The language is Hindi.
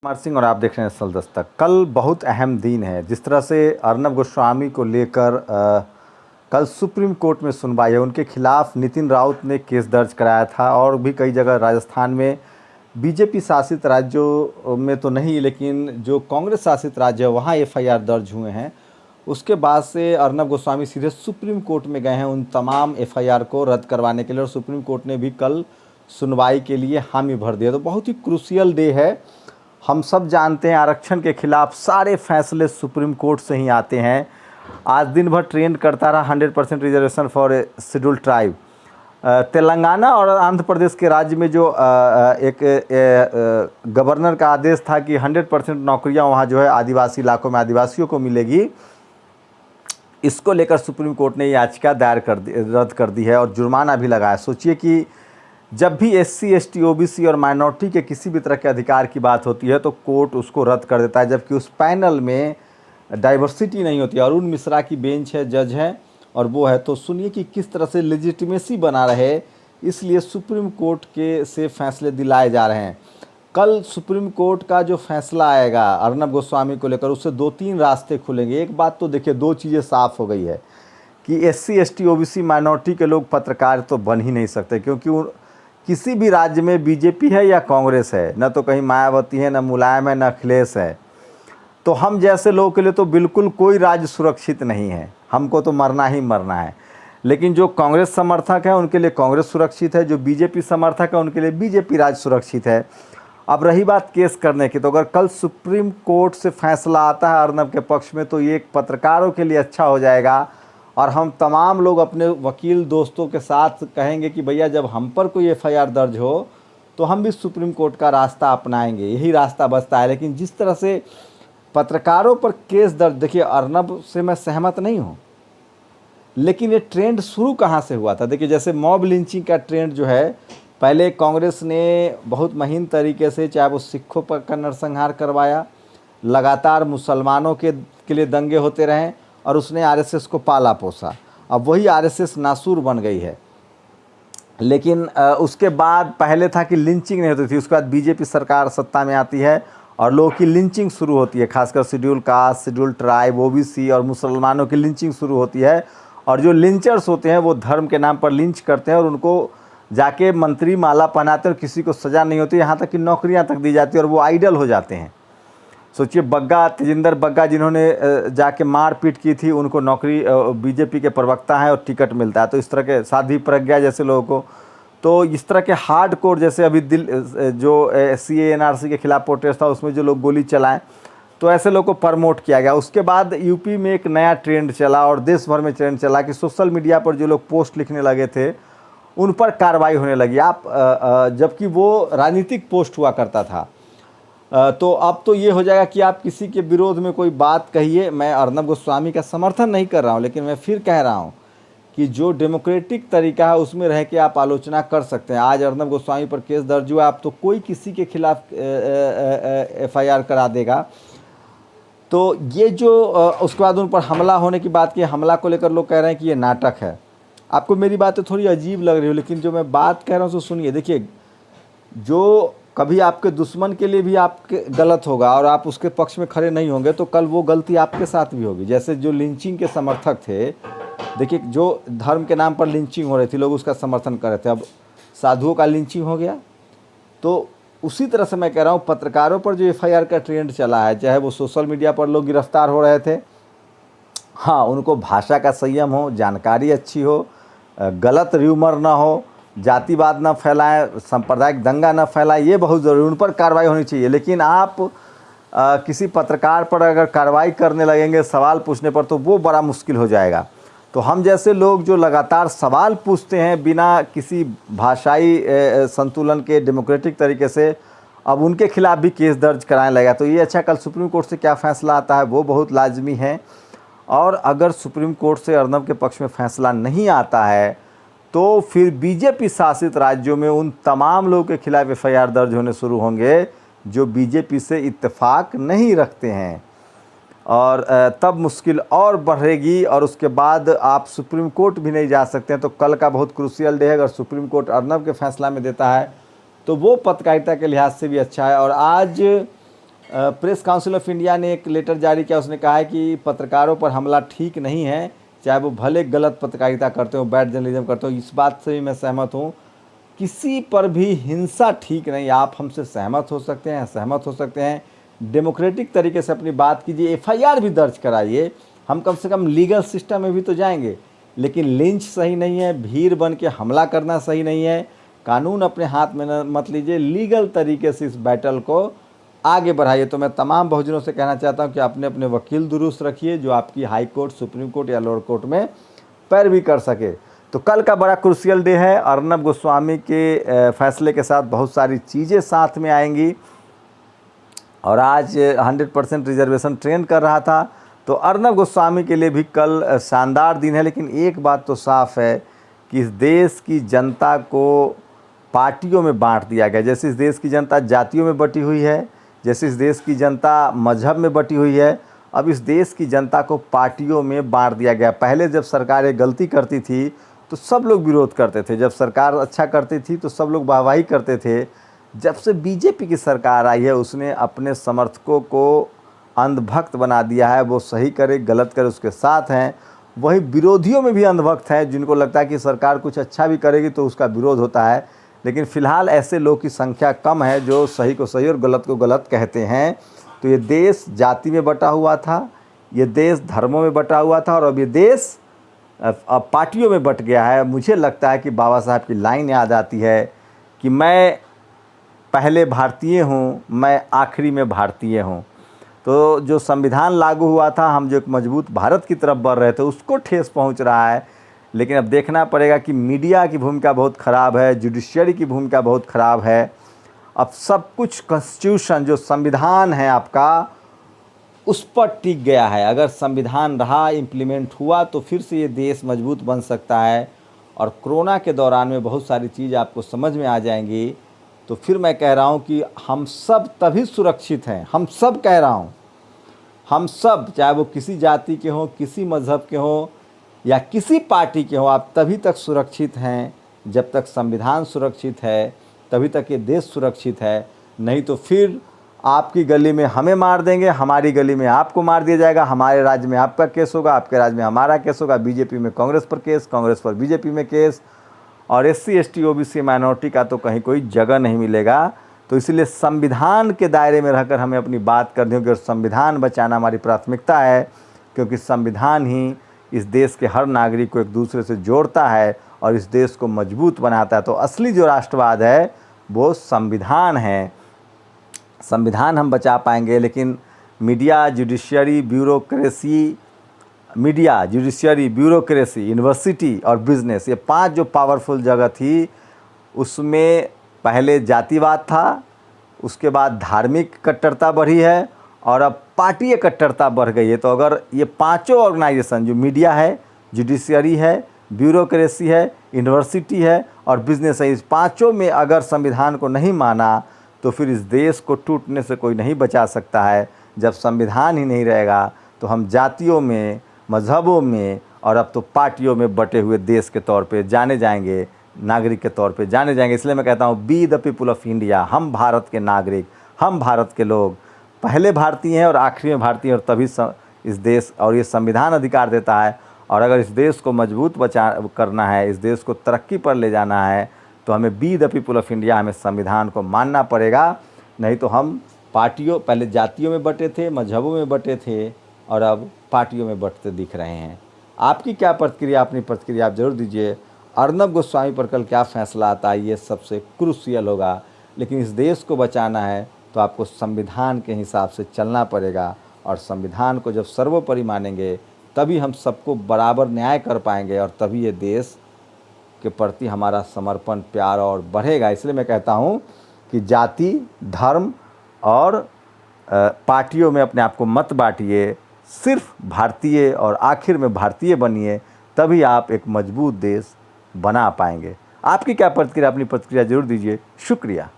कुमार सिंह और आप देख रहे हैं सल दस्तक। कल बहुत अहम दिन है। जिस तरह से अर्नब गोस्वामी को लेकर कल सुप्रीम कोर्ट में सुनवाई है, उनके खिलाफ नितिन राउत ने केस दर्ज कराया था और भी कई जगह राजस्थान में बीजेपी शासित राज्यों में तो नहीं, लेकिन जो कांग्रेस शासित राज्य है वहाँ एफआईआर दर्ज हुए हैं। उसके बाद से अर्नब गोस्वामी सीधे सुप्रीम कोर्ट में गए हैं उन तमाम एफआईआर को रद्द करवाने के लिए, और सुप्रीम कोर्ट ने भी कल सुनवाई के लिए हामी भर दिया। तो बहुत ही क्रूशियल डे है। हम सब जानते हैं आरक्षण के खिलाफ सारे फैसले सुप्रीम कोर्ट से ही आते हैं। आज दिन भर ट्रेंड करता रहा 100% reservation for schedule tribe. Telangana और आंध्र प्रदेश के राज्य में जो एक गवर्नर का आदेश था कि 100% नौकरियां वहां जो है आदिवासी इलाकों में आदिवासियों को मिलेगी, इसको लेकर सुप्रीम कोर्ट ने याचिका दायर रद्द कर दी है और जुर्माना भी लगाया। सोचिए कि जब भी एससी, एसटी, ओबीसी और माइनॉरिटी के किसी भी तरह के अधिकार की बात होती है तो कोर्ट उसको रद्द कर देता है, जबकि उस पैनल में डाइवर्सिटी नहीं होती। अरुण मिश्रा की बेंच है, जज है और वो है। तो सुनिए कि किस तरह से लेजिटिमेसी बना रहे, इसलिए सुप्रीम कोर्ट के से फैसले दिलाए जा रहे हैं। कल सुप्रीम कोर्ट का जो फैसला आएगा अर्नब गोस्वामी को लेकर, उससे 2-3 रास्ते खुलेंगे। एक बात तो देखिए, 2 चीज़ें साफ़ हो गई है कि एससी, एसटी, ओबीसी, माइनॉरिटी के लोग पत्रकार तो बन ही नहीं सकते, क्योंकि किसी भी राज्य में बीजेपी है या कांग्रेस है, न तो कहीं मायावती है, न मुलायम है, न अखिलेश है। तो हम जैसे लोगों के लिए तो बिल्कुल कोई राज्य सुरक्षित नहीं है, हमको तो मरना ही मरना है। लेकिन जो कांग्रेस समर्थक है उनके लिए कांग्रेस सुरक्षित है, जो बीजेपी समर्थक है उनके लिए बीजेपी राज्य सुरक्षित है। अब रही बात केस करने की, तो अगर कल सुप्रीम कोर्ट से फैसला आता है अर्नब के पक्ष में, तो ये एक पत्रकारों के लिए अच्छा हो जाएगा और हम तमाम लोग अपने वकील दोस्तों के साथ कहेंगे कि भैया जब हम पर कोई एफआईआर दर्ज हो तो हम भी सुप्रीम कोर्ट का रास्ता अपनाएंगे, यही रास्ता बचता है। लेकिन जिस तरह से पत्रकारों पर केस दर्ज, देखिए अर्नब से मैं सहमत नहीं हूँ, लेकिन ये ट्रेंड शुरू कहाँ से हुआ था? देखिए जैसे मॉब लिंचिंग का ट्रेंड जो है, पहले कांग्रेस ने बहुत महीन तरीके से, चाहे वो सिखों पर नरसंहार करवाया, लगातार मुसलमानों के लिए दंगे होते रहें और उसने आरएसएस को पाला पोसा। अब वही आरएसएस नासूर बन गई है। लेकिन उसके बाद पहले था कि लिंचिंग नहीं होती थी, उसके बाद बीजेपी सरकार सत्ता में आती है और लोगों की लिंचिंग शुरू होती है, खासकर schedule caste, schedule tribe, OBC और मुसलमानों की लिंचिंग शुरू होती है। और जो लिंचर्स होते हैं वो धर्म के नाम पर लिंच करते हैं और उनको जाके मंत्री माला पहनाते हैं और किसी को सज़ा नहीं होती, यहाँ तक कि नौकरियाँ तक दी जाती है और वो आइडल हो जाते हैं। सोचिए तेजिंदर बग्गा जिन्होंने जाके मारपीट की थी, उनको नौकरी बीजेपी के प्रवक्ता हैं और टिकट मिलता है। तो इस तरह के साध्वी प्रज्ञा जैसे लोगों को, तो इस तरह के हार्ड कोर, जैसे अभी जो सीए एनआरसी के खिलाफ प्रोटेस्ट था उसमें जो लोग गोली चलाएं, तो ऐसे लोगों को प्रमोट किया गया। उसके बाद यूपी में एक नया ट्रेंड चला और देश भर में ट्रेंड चला कि सोशल मीडिया पर जो लोग पोस्ट लिखने लगे थे उन पर कार्रवाई होने लगी। जबकि वो राजनीतिक पोस्ट हुआ करता था। तो अब तो ये हो जाएगा कि आप किसी के विरोध में कोई बात कहिए। मैं अर्नब गोस्वामी का समर्थन नहीं कर रहा हूँ, लेकिन मैं फिर कह रहा हूँ कि जो डेमोक्रेटिक तरीका है उसमें रह के आप आलोचना कर सकते हैं। आज अर्नब गोस्वामी पर केस दर्ज हुआ, अब तो कोई किसी के खिलाफ एफआईआर करा देगा। तो ये जो उसके बाद उन पर हमला होने की बात की, हमला को लेकर लोग कह रहे हैं कि ये नाटक है। आपको मेरी बातें थोड़ी अजीब लग रही हो, लेकिन जो मैं बात कह रहा हूँ तो सुनिए। देखिए, जो कभी आपके दुश्मन के लिए भी आपके गलत होगा और आप उसके पक्ष में खड़े नहीं होंगे तो कल वो गलती आपके साथ भी होगी। जैसे जो लिंचिंग के समर्थक थे, देखिए जो धर्म के नाम पर लिंचिंग हो रही थी, लोग उसका समर्थन कर रहे थे, अब साधुओं का लिंचिंग हो गया। तो उसी तरह से मैं कह रहा हूँ, पत्रकारों पर जो एफआईआर का ट्रेंड चला है, चाहे वो सोशल मीडिया पर लोग गिरफ्तार हो रहे थे, हाँ उनको भाषा का संयम हो, जानकारी अच्छी हो, गलत र्यूमर ना हो, जातिवाद न फैलाएं, सांप्रदायिक दंगा न फैलाएं, ये बहुत ज़रूरी, उन पर कार्रवाई होनी चाहिए। लेकिन आप किसी पत्रकार पर अगर कार्रवाई करने लगेंगे सवाल पूछने पर, तो वो बड़ा मुश्किल हो जाएगा। तो हम जैसे लोग जो लगातार सवाल पूछते हैं बिना किसी भाषाई संतुलन के डेमोक्रेटिक तरीके से, अब उनके खिलाफ भी केस दर्ज कराने लगेगा। तो ये अच्छा, कल सुप्रीम कोर्ट से क्या फ़ैसला आता है वो बहुत लाजमी है। और अगर सुप्रीम कोर्ट से अर्नब के पक्ष में फ़ैसला नहीं आता है तो फिर बीजेपी शासित राज्यों में उन तमाम लोगों के खिलाफ एफआईआर दर्ज होने शुरू होंगे जो बीजेपी से इत्तेफाक नहीं रखते हैं, और तब मुश्किल और बढ़ेगी। और उसके बाद आप सुप्रीम कोर्ट भी नहीं जा सकते हैं। तो कल का बहुत क्रूशियल डे है। अगर सुप्रीम कोर्ट अर्नब के फैसला में देता है तो वो पत्रकारिता के लिहाज से भी अच्छा है। और आज प्रेस काउंसिल ऑफ इंडिया ने एक लेटर जारी किया। उसने कहा है कि पत्रकारों पर हमला ठीक नहीं है, चाहे वो भले गलत पत्रकारिता करते हो, बैड जर्नलिज्म करते हो। इस बात से भी मैं सहमत हूँ, किसी पर भी हिंसा ठीक नहीं। आप हमसे सहमत हो सकते हैं, असहमत हो सकते हैं, डेमोक्रेटिक तरीके से अपनी बात कीजिए, एफआईआर भी दर्ज कराइए, हम कम से कम लीगल सिस्टम में भी तो जाएंगे। लेकिन लिंच सही नहीं है, भीड़ बन के हमला करना सही नहीं है। कानून अपने हाथ में मत लीजिए, लीगल तरीके से इस बैटल को आगे बढ़ाइए। तो मैं तमाम बहुजनों से कहना चाहता हूं कि अपने अपने वकील दुरुस्त रखिए, जो आपकी हाई कोर्ट, सुप्रीम कोर्ट या लोअर कोर्ट में पैरवी कर सके। तो कल का बड़ा क्रूशियल डे है। अर्नब गोस्वामी के फैसले के साथ बहुत सारी चीज़ें साथ में आएंगी। और आज 100% रिजर्वेशन ट्रेंड कर रहा था, तो अर्नब गोस्वामी के लिए भी कल शानदार दिन है। लेकिन एक बात तो साफ है कि इस देश की जनता को पार्टियों में बांट दिया गया। जैसे इस देश की जनता जातियों में बटी हुई है, जैसे इस देश की जनता मजहब में बटी हुई है, अब इस देश की जनता को पार्टियों में बांट दिया गया। पहले जब सरकारें गलती करती थी तो सब लोग विरोध करते थे, जब सरकार अच्छा करती थी तो सब लोग वाहवाही करते थे। जब से बीजेपी की सरकार आई है, उसने अपने समर्थकों को अंधभक्त बना दिया है। वो सही करे गलत करे उसके साथ हैं, वही विरोधियों में भी अंधभक्त हैं, जिनको लगता है कि सरकार कुछ अच्छा भी करेगी तो उसका विरोध होता है। लेकिन फ़िलहाल ऐसे लोग की संख्या कम है जो सही को सही और गलत को गलत कहते हैं। तो ये देश जाति में बटा हुआ था, ये देश धर्मों में बटा हुआ था, और अब ये देश अब पार्टियों में बट गया है। मुझे लगता है कि बाबा साहब की लाइन याद आती है कि मैं पहले भारतीय हूँ, मैं आखिरी में भारतीय हूँ। तो जो संविधान लागू हुआ था, हम जो एक मजबूत भारत की तरफ बढ़ रहे थे, उसको ठेस पहुँच रहा है। लेकिन अब देखना पड़ेगा कि मीडिया की भूमिका बहुत ख़राब है, जुडिशरी की भूमिका बहुत ख़राब है। अब सब कुछ कॉन्स्टिट्यूशन जो संविधान है आपका, उस पर टिक गया है। अगर संविधान रहा, इम्प्लीमेंट हुआ, तो फिर से ये देश मजबूत बन सकता है। और कोरोना के दौरान में बहुत सारी चीज़ आपको समझ में आ जाएंगी। तो फिर मैं कह रहा हूँ कि हम सब तभी सुरक्षित हैं, हम सब कह रहा हूँ, हम सब, चाहे वो किसी जाति के हों, किसी मज़हब के हों या किसी पार्टी के हों, आप तभी तक सुरक्षित हैं जब तक संविधान सुरक्षित है, तभी तक ये देश सुरक्षित है। नहीं तो फिर आपकी गली में हमें मार देंगे, हमारी गली में आपको मार दिया जाएगा, हमारे राज्य में आपका केस होगा, आपके राज्य में हमारा केस होगा, बीजेपी में कांग्रेस पर केस, कांग्रेस पर बीजेपी में केस, और SC ST OBC माइनॉरिटी का तो कहीं कोई जगह नहीं मिलेगा। तो इसलिए संविधान के दायरे में रहकर हमें अपनी बात करनी होगी, और संविधान बचाना हमारी प्राथमिकता है, क्योंकि संविधान ही इस देश के हर नागरिक को एक दूसरे से जोड़ता है और इस देश को मजबूत बनाता है। तो असली जो राष्ट्रवाद है वो संविधान है। संविधान हम बचा पाएंगे, लेकिन media, judiciary, bureaucracy, media, judiciary, bureaucracy, university और बिजनेस, ये 5 जो पावरफुल जगह थी, उसमें पहले जातिवाद था, उसके बाद धार्मिक कट्टरता बढ़ी है, और अब पार्टी कट्टरता बढ़ गई है। तो अगर ये 5 ऑर्गेनाइजेशन, जो मीडिया है, जुडिशरी है, ब्यूरोक्रेसी है, यूनिवर्सिटी है और बिजनेस है, इस 5 में अगर संविधान को नहीं माना तो फिर इस देश को टूटने से कोई नहीं बचा सकता है। जब संविधान ही नहीं रहेगा तो हम जातियों में, मजहबों में और अब तो पार्टियों में बटे हुए देश के तौर पे जाने जाएंगे, नागरिक के तौर पे जाने जाएंगे। इसलिए मैं कहता हूँ, be the people of India, हम भारत के नागरिक, हम भारत के लोग, पहले भारतीय हैं और आखिरी में भारतीय, और तभी इस देश और ये संविधान अधिकार देता है। और अगर इस देश को मजबूत करना है, इस देश को तरक्की पर ले जाना है, तो हमें be the people of India, हमें संविधान को मानना पड़ेगा। नहीं तो हम पार्टियों, पहले जातियों में बटे थे, मजहबों में बटे थे, और अब पार्टियों में बटते दिख रहे हैं। आपकी क्या प्रतिक्रिया, अपनी प्रतिक्रिया आप जरूर दीजिए। अर्नब गोस्वामी पर कल क्या फैसला आता है, ये सबसे क्रूशियल होगा। लेकिन इस देश को बचाना है तो आपको संविधान के हिसाब से चलना पड़ेगा, और संविधान को जब सर्वोपरि मानेंगे तभी हम सबको बराबर न्याय कर पाएंगे, और तभी ये देश के प्रति हमारा समर्पण, प्यार और बढ़ेगा। इसलिए मैं कहता हूँ कि जाति, धर्म और पार्टियों में अपने आप को मत बांटिए, सिर्फ भारतीय और आखिर में भारतीय बनिए, तभी आप एक मजबूत देश बना पाएंगे। आपकी क्या प्रतिक्रिया, अपनी प्रतिक्रिया जरूर दीजिए। शुक्रिया।